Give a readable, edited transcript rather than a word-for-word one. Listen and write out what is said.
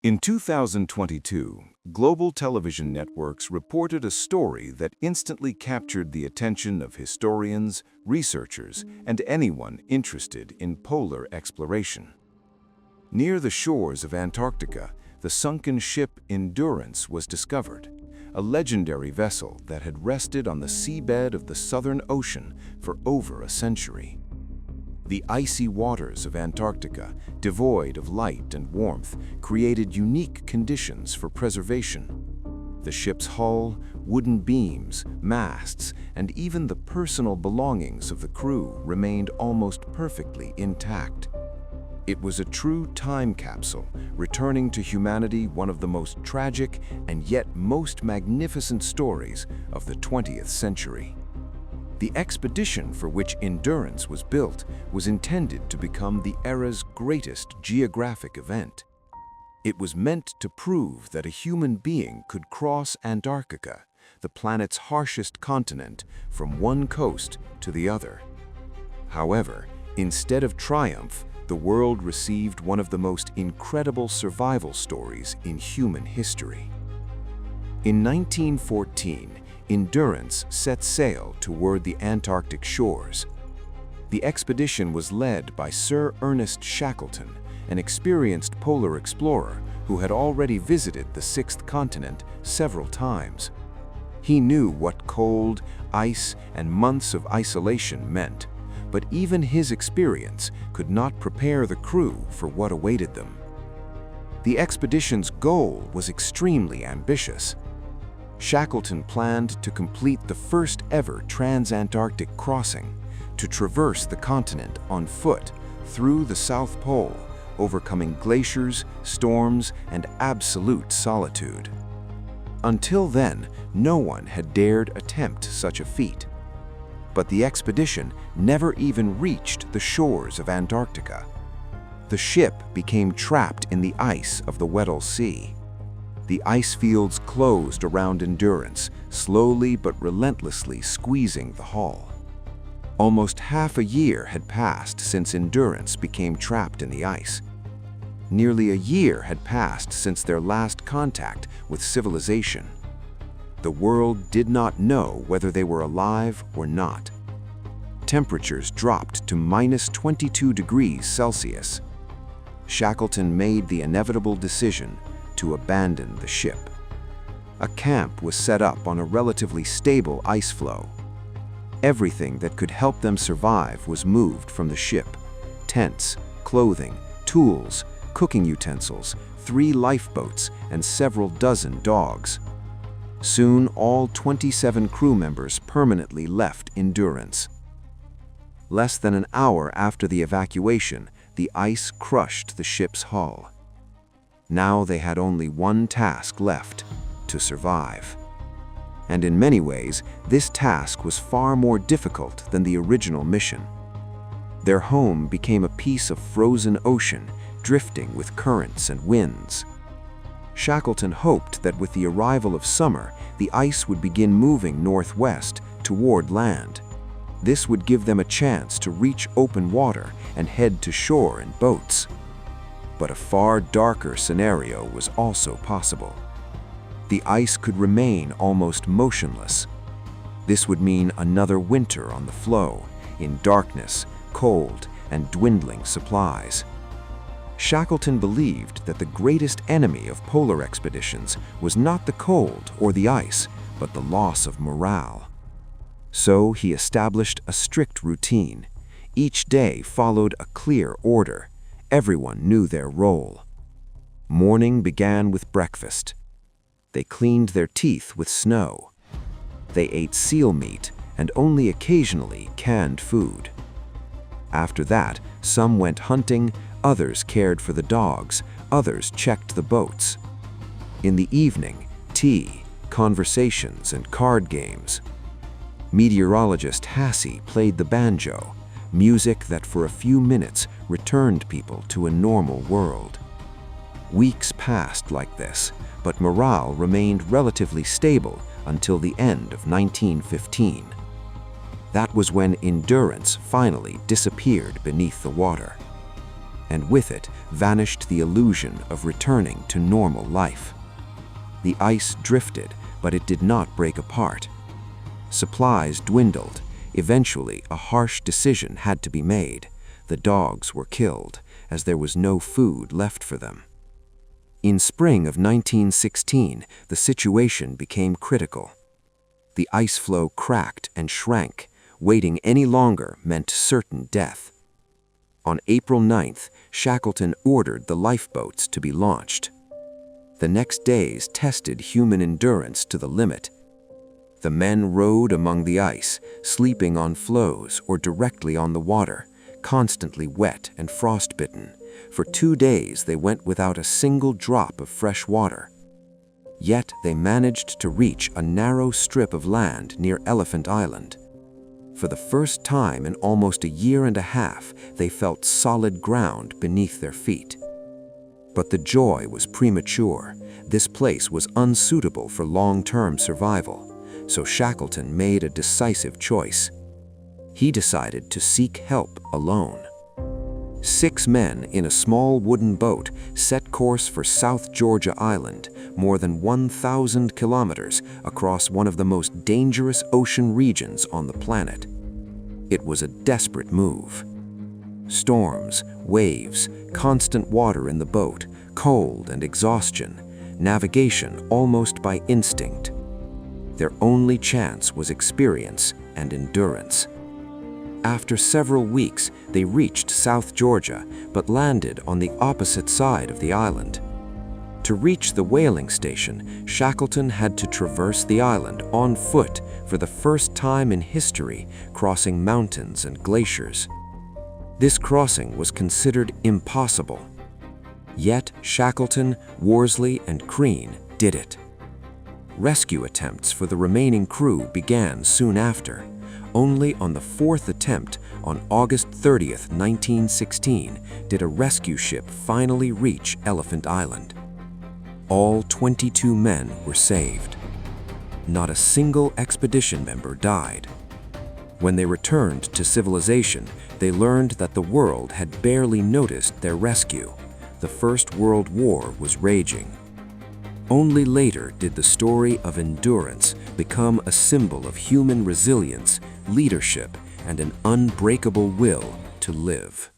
In 2022, global television networks reported a story that instantly captured the attention of historians, researchers, and anyone interested in polar exploration. Near the shores of Antarctica, the sunken ship Endurance was discovered, a legendary vessel that had rested on the seabed of the Southern Ocean for over a century. The icy waters of Antarctica, devoid of light and warmth, created unique conditions for preservation. The ship's hull, wooden beams, masts, and even the personal belongings of the crew remained almost perfectly intact. It was a true time capsule, returning to humanity one of the most tragic and yet most magnificent stories of the 20th century. The expedition for which Endurance was built was intended to become the era's greatest geographic event. It was meant to prove that a human being could cross Antarctica, the planet's harshest continent, from one coast to the other. However, instead of triumph, the world received one of the most incredible survival stories in human history. In 1914, Endurance set sail toward the Antarctic shores. The expedition was led by Sir Ernest Shackleton, an experienced polar explorer who had already visited the sixth continent several times. He knew what cold, ice, and months of isolation meant, but even his experience could not prepare the crew for what awaited them. The expedition's goal was extremely ambitious. Shackleton planned to complete the first ever Trans-Antarctic crossing, to traverse the continent on foot through the South Pole, overcoming glaciers, storms, and absolute solitude. Until then, no one had dared attempt such a feat. But the expedition never even reached the shores of Antarctica. The ship became trapped in the ice of the Weddell Sea. The ice fields closed around Endurance, slowly but relentlessly squeezing the hull. Almost half a year had passed since Endurance became trapped in the ice. Nearly a year had passed since their last contact with civilization. The world did not know whether they were alive or not. Temperatures dropped to -22 degrees Celsius. Shackleton made the inevitable decision to abandon the ship. A camp was set up on a relatively stable ice floe. Everything that could help them survive was moved from the ship: tents, clothing, tools, cooking utensils, 3 lifeboats, and several dozen dogs. Soon, all 27 crew members permanently left Endurance. Less than an hour after the evacuation, the ice crushed the ship's hull. Now they had only one task left: to survive. And in many ways, this task was far more difficult than the original mission. Their home became a piece of frozen ocean, drifting with currents and winds. Shackleton hoped that with the arrival of summer, the ice would begin moving northwest toward land. This would give them a chance to reach open water and head to shore in boats. But a far darker scenario was also possible. The ice could remain almost motionless. This would mean another winter on the floe, in darkness, cold, and dwindling supplies. Shackleton believed that the greatest enemy of polar expeditions was not the cold or the ice, but the loss of morale. So he established a strict routine. Each day followed a clear order. Everyone knew their role. Morning began with breakfast. They cleaned their teeth with snow. They ate seal meat and only occasionally canned food. After that, some went hunting, others cared for the dogs, others checked the boats. In the evening, tea, conversations, and card games. Meteorologist Hassie played the banjo, music that for a few minutes returned people to a normal world. Weeks passed like this, but morale remained relatively stable until the end of 1915. That was when Endurance finally disappeared beneath the water. and with it vanished the illusion of returning to normal life. The ice drifted, but it did not break apart. Supplies dwindled. Eventually, a harsh decision had to be made. The dogs were killed, as there was no food left for them. In spring of 1916, the situation became critical. The ice floe cracked and shrank. Waiting any longer meant certain death. On April 9th, Shackleton ordered the lifeboats to be launched. The next days tested human endurance to the limit. The men rode among the ice, sleeping on floes or directly on the water, constantly wet and frostbitten. For 2 days they went without a single drop of fresh water. Yet they managed to reach a narrow strip of land near Elephant Island. For the first time in almost a year and a half, they felt solid ground beneath their feet. But the joy was premature. This place was unsuitable for long-term survival, so Shackleton made a decisive choice. He decided to seek help alone. 6 men in a small wooden boat set course for South Georgia Island, more than 1,000 kilometers across one of the most dangerous ocean regions on the planet. It was a desperate move. Storms, waves, constant water in the boat, cold and exhaustion, navigation almost by instinct. Their only chance was experience and endurance. After several weeks, they reached South Georgia, but landed on the opposite side of the island. To reach the whaling station, Shackleton had to traverse the island on foot for the first time in history, crossing mountains and glaciers. This crossing was considered impossible. Yet Shackleton, Worsley, and Crean did it. Rescue attempts for the remaining crew began soon after. Only on the 4th attempt, on August 30th, 1916, did a rescue ship finally reach Elephant Island. All 22 men were saved. Not a single expedition member died. When they returned to civilization, they learned that the world had barely noticed their rescue. The First World War was raging. Only later did the story of endurance become a symbol of human resilience, leadership, and an unbreakable will to live.